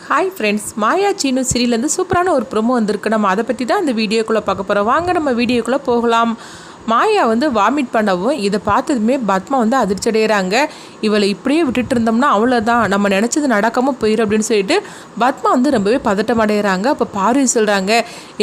Hi friends, மாயா சீனு சீரியல்லேருந்து சூப்பரான ஒரு promo வந்திருக்கு. நம்ம அதை பற்றி தான் இந்த வீடியோக்குள்ளே பார்க்க போகிறோம். வாங்க நம்ம வீடியோக்குள்ளே போகலாம். மாயா வாமிட் பண்ணவும் இதை பார்த்ததுமே பத்மா அதிர்ச்சி அடைகிறாங்க. இவளை இப்படியே விட்டுட்டு இருந்தோம்னா அவ்வளோதான், நம்ம நினச்சது நடக்காமல் போயிடும் அப்படின்னு சொல்லிட்டு பத்மா ரொம்பவே பதட்டம் அடைகிறாங்க. அப்போ பார்வதி சொல்கிறாங்க,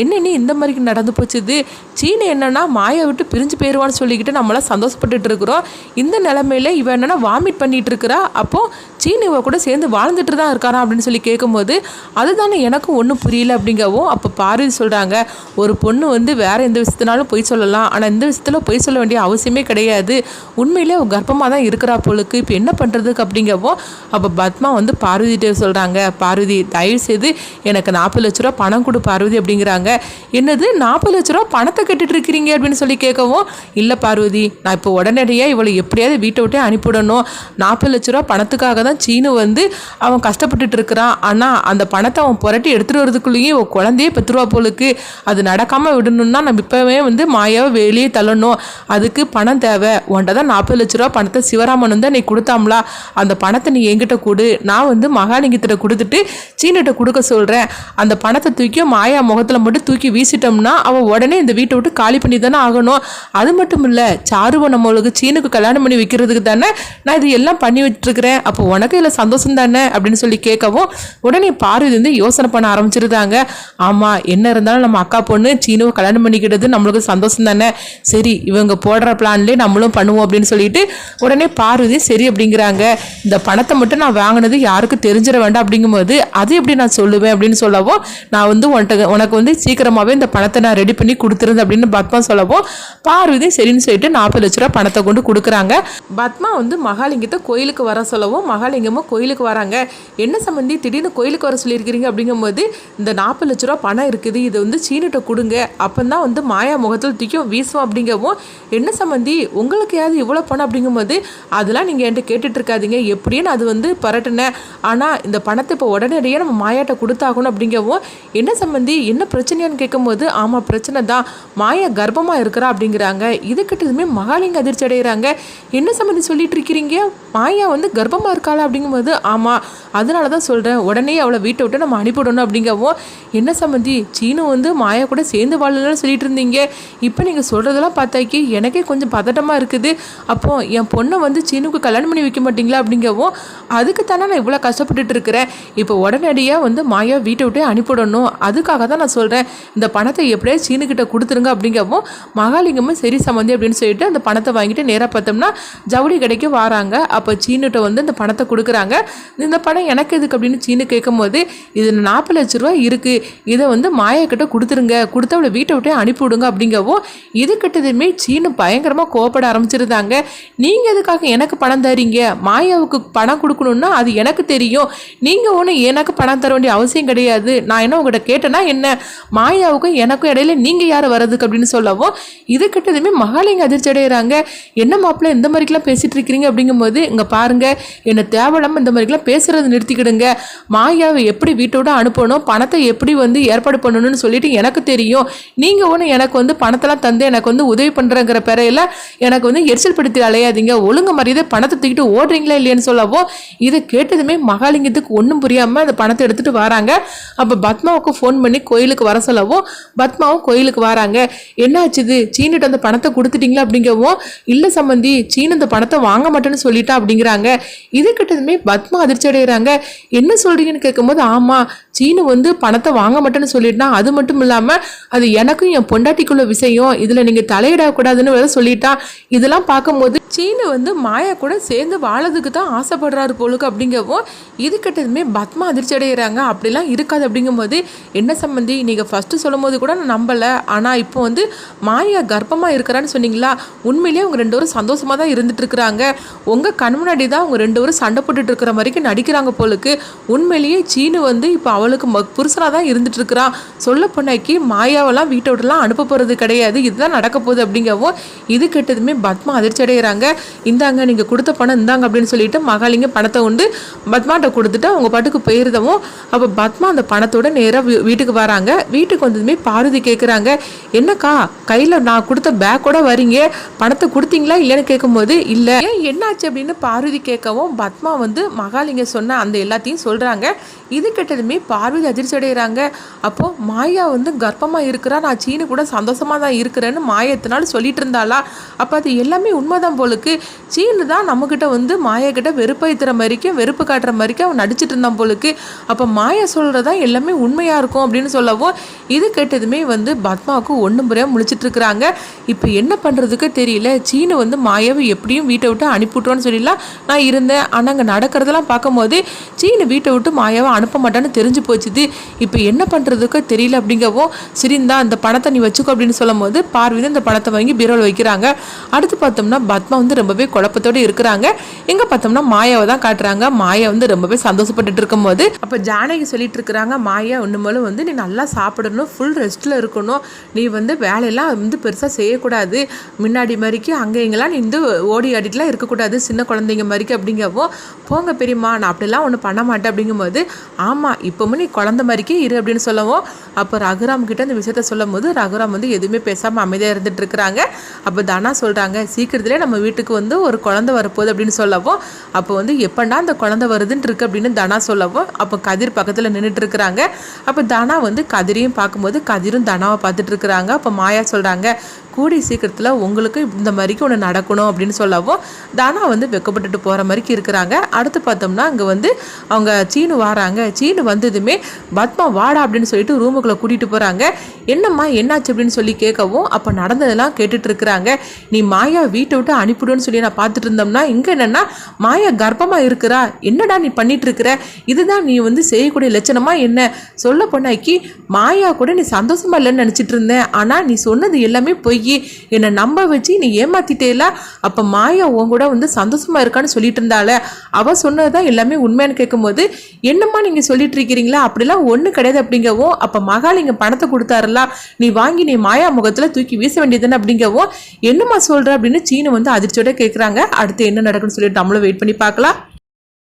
என்ன நீ இந்த மாதிரி நடந்து போச்சுது, சீனு என்னன்னா மாயா விட்டு பிரிஞ்சு போயிடுவான்னு சொல்லிக்கிட்டு நம்மளாம் சந்தோஷப்பட்டுட்டு இருக்கிறோம். இந்த நிலமையில இவன் என்னன்னா வாமிட் பண்ணிட்டு இருக்கிறா, அப்போது சீனு இவ கூட சேர்ந்து வாழ்ந்துட்டு தான் இருக்காரா அப்படின்னு சொல்லி கேட்கும்போது அதுதானே எனக்கும் ஒன்றும் புரியல அப்படிங்கவும் அப்போ பார்வதி சொல்கிறாங்க, ஒரு பொண்ணு வேறு எந்த விஷயத்தினாலும் பொய் சொல்லலாம், ஆனால் இந்த விஷயத்தில் பொய் சொல்ல வேண்டிய அவசியமே கிடையாது, உண்மையிலே கர்ப்பமாக தான் இருக்கிறா பொழுக்கு, இப்போ என்ன பண்ணுறதுக்கு அப்படிங்கவோ அப்போ பத்மா பார்வதிகிட்டே சொல்கிறாங்க, பார்வதி தயவுசெய்து எனக்கு 40 லட்ச ரூபா பணம் கொடு பார்வதி அப்படிங்கிறாங்க. என்னது 40 லட்ச ரூபா பணத்தை கட்டிட்டு இருக்கிறீங்க அப்படின்னு சொல்லி கேட்கவும், இல்லை பார்வதி, நான் இப்போ உடனடியாக இவளை எப்படியாவது வீட்டை விட்டே அனுப்பிவிடணும், 40 லட்ச ரூபா பணத்துக்காக தான் சீனு அவன் கஷ்டப்பட்டுட்டு இருக்கிறான், ஆனால் அந்த பணத்தை அவன் புரட்டி எடுத்துகிட்டு வரதுக்குள்ளேயும் ஒரு குழந்தையே பெற்றுருவா போலுக்கு, அது நடக்காமல் விடணும்னா நம்ம இப்போவே மாயாவை வெளியே தள்ளணும், அதுக்கு பணம் தேவை, உன்ட்ட தான் 40 லட்ச ரூபா பணத்தை சிவராமன் நீ கொடுத்தாம்லா, அந்த பணத்தை நீ என்கிட்ட கொடு, நான் மகாலிங்கத்திட்ட கொடுத்துட்டு சீனிட்ட கொடுக்க சொல்கிறேன், அந்த பணத்தை தூக்கி மாயா முகத்தில் மட்டும் தூக்கி வீசிட்டோம்னா அவள் உடனே இந்த வீட்டை விட்டு காலி பண்ணி தானே ஆகணும், அது மட்டும் இல்லை சாருவை நம்மளுக்கு சீனுக்கு கல்யாணம் பண்ணி வைக்கிறதுக்கு தானே நான் இது எல்லாம் பண்ணி விட்டுருக்கிறேன், அப்போ உனக்கு இதில் சந்தோஷம் தானே அப்படின்னு சொல்லி கேட்கவும் உடனே பார்வதி யோசனை பண்ண ஆரம்பிச்சிருந்தாங்க. ஆமாம், என்ன இருந்தாலும் நம்ம அக்கா பொண்ணு சீனுவை கல்யாணம் பண்ணிக்கிட்டது நம்மளுக்கு சந்தோஷம் தானே, சரி இவங்க போடுற பிளான்லேயே நம்மளும் பண்ணுவோம் அப்படின்னு சொல்லிட்டு உடனே பார்வதி சரி அப்படிங்கிறாங்க. இந்த பணத்தை மட்டும் நான் வாங்கினது யாருக்கும் தெரிஞ்சிட வேண்டாம் அப்படிங்கும்போது அது எப்படி நான் சொல்லுவேன் அப்படின்னு சொல்லவும், நான் உனக்கு சீக்கிரமாகவே இந்த பணத்தை நான் ரெடி பண்ணி கொடுத்துருந்தேன் அப்படின்னு பத்மா சொல்லவும் பார்வதி சரின்னு சொல்லிட்டு 40 லட்ச ரூபா பணத்தை கொண்டு கொடுக்குறாங்க. பத்மா மகாலிங்கத்தை கோயிலுக்கு வர சொல்லவும் மகாலிங்கமும் கோயிலுக்கு வராங்க. என்ன சம்பந்தி திடீர்னு கோயிலுக்கு வர சொல்லியிருக்கிறீங்க அப்படிங்கும்போது, இந்த 40 லட்ச ரூபா பணம் இருக்குது, இது சீனிட்ட கொடுங்க, அப்போ தான் மாயா முகத்தில் தூக்கியும் வீசுவோம் அப்படிங்கவும், என்ன சம்பந்தி உங்களுக்கு யாவது இவ்வளோ பணம் அப்படிங்கும்போது, அதெல்லாம் நீங்கள் என்கிட்ட கேட்டுட்டு இருக்காதீங்க, எப்படின்னு அது பரட்டினேன், ஆனால் இந்த பணத்தை இப்போ உடனடியாக நம்ம மாயாட்ட கொடுத்தாகணும் அப்படிங்கவும், என்ன சம்பந்தி என்ன பிரச்சனையான்னு கேட்கும்போது, ஆமாம் பிரச்சனை தான், மாயா கர்ப்பமாக இருக்கிறா அப்படிங்கிறாங்க. இதுக்கிட்டதுமே மகாலிங்க அதிர்ச்சி அடைகிறாங்க. என்ன சம்பந்தி சொல்லிட்டு இருக்கிறீங்க, மாயா கர்ப்பமாக இருக்காளா அப்படிங்கும்போது, ஆமாம் அதனால தான் சொல்கிறேன், உடனே அவளை வீட்டை விட்டு நம்ம அனுப்பிவிடணும் அப்படிங்கவும், என்ன சம்பந்தி சீனு மாயா கூட சேர்ந்து வாழலன்னு சொல்லிட்டு இருந்தீங்க, இப்போ நீங்கள் சொல்கிறதெல்லாம் பார்த்தாக்கி எனக்கே கொஞ்சம் பதட்டமாக இருக்குது, அப்போ என் பொண்ணை சீனுக்கு கல்யாணம் பண்ணி வைக்க மாட்டீங்களா அப்படிங்கவும், அதுக்கு தானே நான் இவ்வளோ கஷ்டப்பட்டுட்டு இருக்கிறேன், இப்போ உடனடியாக மாயா வீட்டை விட்டே அனுப்பிவிடணும், அதுக்காக தான் நான் சொல்கிறேன், இந்த பணத்தை எப்படியே சீனுக்கிட்ட கொடுத்துருங்க அப்படிங்கவும் மகாலிங்கமும் சரி சம்பந்தி அப்படின்னு சொல்லிட்டு அந்த பணத்தை வாங்கிட்டு நேராக பார்த்தோம்னா ஜவுளி கடைக்கு வராங்க. அப்போ சீனுட்ட இந்த பணத்தை கொடுக்குறாங்க. இந்த பணம் எனக்கு எதுக்கு அப்படின்னு சீனு கேட்கும்போது, இதில் 40 லட்ச ரூபா இருக்குது, இதை மாயா கிட்ட கொடுத்துருங்க, கொடுத்து அவளை வீட்டை விட்டே அனுப்பிவிடுங்க அப்படிங்கவும், இது கிட்டதுமே சீனு பயங்கரமாக கோவப்பட ஆரம்பிச்சிருந்தாங்க. நீங்கள் எதுக்காக எனக்கு பணம் தரீங்க, மாயாவுக்கு பணம் கொடுக்கணுன்னா அது எனக்கு தெரியும், நீங்கள் ஒன்றும் எனக்கு பணம் தர வேண்டிய அவசியம் கிடையாது, நான் என்ன உங்கள்கிட்ட கேட்டேன்னா என்ன, மாயாவுக்கும் எனக்கும் இடையில நீங்கள் யார் வர்றதுக்கு அப்படின்னு சொல்லவும், இது கிட்டதுமே மகாலிங்க அதிர்ச்சி அடைகிறாங்க. என்ன மாப்பிள்ள இந்த மாதிரிக்கெல்லாம் பேசிகிட்டு இருக்கிறீங்க அப்படிங்கும்போது, இங்கே பாருங்கள் என்னை தேவையில்லாமல் இந்த மாதிரிக்கெல்லாம் பேசுகிறது நிறுத்திக்கிடுங்க, மாயாவை எப்படி வீட்டோட அனுப்பணும், பணத்தை எப்படி ஏற்பாடு பண்ணணும்னு சொல்லிட்டு எனக்கு தெரியும், நீங்கள் ஒன்று எனக்கு பணத்தெல்லாம் தந்து எனக்கு உதவி பண்ணுறங்கிற பேரையில் எனக்கு எரிச்சல் படுத்தி அலையாதீங்க, ஒழுங்கு மரியாதை பணத்தை தூக்கிட்டு ஓடுறீங்களா இல்லையான்னு சொல்லவோ, இதை கேட்டதுமே மகாலிங்கத்துக்கு ஒன்றும் புரியாமல் அந்த பணத்தை எடுத்துகிட்டு வராங்க. அப்போ பத்மாவுக்கு ஃபோன் பண்ணி கோயிலுக்கு வர சொல்லவும் பத்மாவும் கோயிலுக்கு வராங்க. என்னாச்சுது சீனிட்டு அந்த பணத்தை கொடுத்துட்டீங்களா அப்படிங்கவும், இல்லை சம்பந்தி சீனு அந்த பணத்தை வாங்க மாட்டேன்னு சொல்லிட்டா அப்படிங்கிறாங்க. இது கிட்டதுமே பத்மா அதிர்ச்சி அடைகிறாங்க. என்ன சொல்கிறீங்கன்னு கேட்கும்போது, ஆமாம் சீனு பணத்தை வாங்க மாட்டேன்னு சொல்லிட்டான், அது மட்டும் இல்லாமல் அது எனக்கும் என் பொண்டாட்டிக்குள்ள விஷயம், இதில் நீங்கள் தலையிடக்கூடாதுன்னு வேற சொல்லிட்டான், இதெல்லாம் பார்க்கும்போது சீனு மாயா கூட சேர்ந்து வாழறதுக்கு தான் ஆசைப்படுறாரு போலுக்கு அப்படிங்கவும், இது கிட்டதுமே பத்மா அதிர்ச்சி அடைகிறாங்க. அப்படிலாம் இருக்காது அப்படிங்கும்போது, என்ன சம்பந்தி நீங்கள் ஃபஸ்ட்டு சொல்லும் போது கூட நான் நம்பலை, ஆனால் இப்போ மாயா கர்ப்பமாக இருக்கிறான்னு சொன்னீங்களா, உண்மையிலேயே அவங்க 2 பேரும் சந்தோஷமாக தான் இருந்துட்டு இருக்கிறாங்க, உங்கள் கண் முன்னாடி தான் அவங்க 2 பேரும் சண்டை போட்டுட்டு இருக்கிற மாதிரிக்கு நடிக்கிறாங்க போலுக்கு, உண்மையிலேயே சீனு இப்போ அவளுக்கு புருஷனாக தான் இருந்துட்டு இருக்கிறான். சொல்ல போனாக்கி மாயாவெல்லாம் வீட்டை விட்டுலாம் அனுப்ப போகிறது கிடையாது, இதுதான் நடக்க போகுது அப்படிங்கவும் இது கேட்டதுமே பத்மா அதிர்ச்சி அடைகிறாங்க. இந்தாங்க நீங்கள் கொடுத்த பணம் இந்தாங்க அப்படின்னு சொல்லிட்டு மகாலிங்க பணத்தை உண்டு பத்மாட்ட கொடுத்துட்டு அவங்க பாட்டுக்கு போயிருந்தவும் அப்போ பத்மா அந்த பணத்தோட நேராக வீட்டுக்கு வராங்க. வீட்டுக்கு வந்ததுமே பார்வதி கேட்குறாங்க, என்னக்கா கையில் நான் கொடுத்த பேக்கோட வரீங்க, பணத்தை கொடுத்தீங்களா இல்லைன்னு கேட்கும்போது இல்லை என்னாச்சு அப்படின்னு பார்வதி கேட்கவும் பத்மா வந்து மகாலிங்க சொன்ன அந்த எல்லாத்தையும் சொல்கிறாங்க. இது கேட்டதுமே பார்வதி அதிர்ச்சி அடைகிறாங்க. அப்போது மாயா வந்து கர்ப்பமாக இருக்கிறா, நான் சீனு கூட சந்தோஷமாக தான் இருக்கிறேன்னு மாயத்தினால சொல்லிட்டு இருந்தாளா? அப்போ அது எல்லாமே உண்மைதான் போலுக்கு. சீனு தான் நம்மக்கிட்ட வந்து மாயா கிட்ட வெறுப்பைத்துற மாதிரிக்கும் வெறுப்பு காட்டுற மாதிரிக்கும் அவன் நடிச்சிட்டு இருந்தான் போலுக்கு. அப்போ மாயா சொல்கிறதா எல்லாமே உண்மையாக இருக்கும் அப்படின்னு சொல்லவும் இது கேட்டதுமே வந்து பத்மாவுக்கு ஒன்றும் முறையாக முழிச்சிட்டு இருக்கிறாங்க. இப்போ என்ன பண்ணுறதுக்கு தெரியல. சீனு வந்து மாயாவை எப்படியும் வீட்டை விட்டு அனுப்பிவிட்டோன்னு சொல்லிடலாம் நான் இருந்தேன். ஆனால் அங்கே நடக்கிறதெல்லாம் பார்க்கும்போது சீனு வீட்டை விட்டு மாயாவை அனுப்ப மாட்டான்னு தெரிஞ்சு போச்சுது. இப்போ என்ன பண்ணுறதுக்கு தெரியல அப்படிங்கவும் சரிந்தா அந்த பணத்தை நீ வச்சுக்கோ அப்படின்னு சொல்லும் போது பார்வதி அந்த பணத்தை வாங்கி பீரோவில் வைக்கிறாங்க. அடுத்து பார்த்தோம்னா பத்மா வந்து ரொம்பவே குழப்பத்தோடு இருக்கிறாங்க. எங்கே பார்த்தோம்னா மாயாவை தான் காட்டுறாங்க. மாயா வந்து ரொம்பவே சந்தோஷப்பட்டுட்டு இருக்கும்போது அப்போ ஜானகி சொல்லிட்டு இருக்கிறாங்க, மாயா ஒன்றுமேலும் வந்து நீ நல்லா சாப்பிடணும், ஃபுல் ரெஸ்ட்டில் இருக்கணும், நீ வந்து வேலையெல்லாம் வந்து பெருசாக செய்யக்கூடாது, முன்னாடி மாதிரிக்கு அங்கே இங்கெல்லாம் நீ வந்து ஓடி ஆடிட்டுலாம் இருக்கக்கூடாது சின்ன குழந்தைங்க மாதிரிக்கு அப்படிங்கவும் போங்க பெரியம்மா நான் அப்படிலாம் ஒன்றும் பண்ண மாட்டேன் அப்படிங்கும்போது ஆமாம் இப்போவும் நீ குழந்த மாதிரிக்கே இரு அப்படின்னு சொல்லவும் அப்போ ரகுராம் கிட்ட அந்த விஷயத்த சொல்லும் போது ரகுராம் வந்து எதுவுமே பேசாமல் அமைதியாக இருந்துட்டு இருக்கிறாங்க. அப்போ தானா சொல்கிறாங்க, சீக்கிரத்திலே நம்ம வீட்டுக்கு வந்து ஒரு குழந்தை வரப்போகுது அப்படின்னு சொல்லவும் அப்போ வந்து எப்படா அந்த குழந்தை வருதுன்னு இருக்கு அப்படின்னு தனா சொல்லவும் அப்போ கதிர் பக்கத்தில் நின்றுட்டு இருக்கிறாங்க. அப்போ தானா வந்து கதிரையும் பார்க்கும்போது கதிரும் தனாவை பார்த்துட்டு இருக்கிறாங்க. அப்போ மாயா சொல்கிறாங்க, கூடி சீக்கிரத்தில் உங்களுக்கு இந்த மாதிரிக்கு ஒன்று நடக்கணும் அப்படின்னு சொல்லவும் தானா வந்து வெக்கப்பட்டுட்டு போகிற மாதிரிக்கு இருக்கிறாங்க. அடுத்து பார்த்தோம்னா அங்கே வந்து அவங்க சீனு வராங்க. சீனு வந்ததுமே பத்மா வாடா அப்படின்னு சொல்லிட்டு ரூமுக்குள்ளே கூட்டிகிட்டு போகிறாங்க. என்னம்மா என்னாச்சு அப்படின்னு சொல்லி கேட்கவும் அப்போ நடந்ததெல்லாம் கேட்டுட்டு இருக்கிறாங்க. நீ மாயா வீட்டை விட்டு அனுப்பிடுன்னு சொல்லி நான் பார்த்துட்டு இருந்தோம்னா இங்கே என்னென்னா மாயா கர்ப்பமாக இருக்கிறா, என்னடா நீ பண்ணிட்டு இருக்கிற, இதுதான் நீ வந்து செய்யக்கூடிய லட்சணமா என்ன? சொல்ல போனாக்கி மாயா கூட நீ சந்தோஷமா இல்லைன்னு நினச்சிட்டு இருந்தேன், ஆனால் நீ சொன்னது எல்லாமே பொய், என்னை நம்ப வச்சு நீ ஏமாத்திட்டேல. அப்ப மாயா உன் கூட வந்து சந்தோஷமா இருக்கான்னு சொல்லிட்டு இருந்தால, அவ சொன்னதுதான் எல்லாமே உண்மைன்னு கேட்கும்போது என்னம்மா நீங்க சொல்லிட்டு இருக்கிறீங்களா, அப்படிலாம் ஒண்ணு கிடையாது அப்படிங்கவும் அப்ப மகாலிங்க பணத்தை கொடுத்தாருல, நீ வாங்கி நீ மாயா முகத்துல தூக்கி வீச வேண்டியதுன்னு அப்படிங்கவும் என்னம்மா சொல்ற அப்படின்னு சீனு வந்து அதிர்ச்சியோட கேட்குறாங்க. அடுத்து என்ன நடக்குன்னு சொல்லிட்டு நம்மளும் வெயிட் பண்ணி பார்க்கலாம்.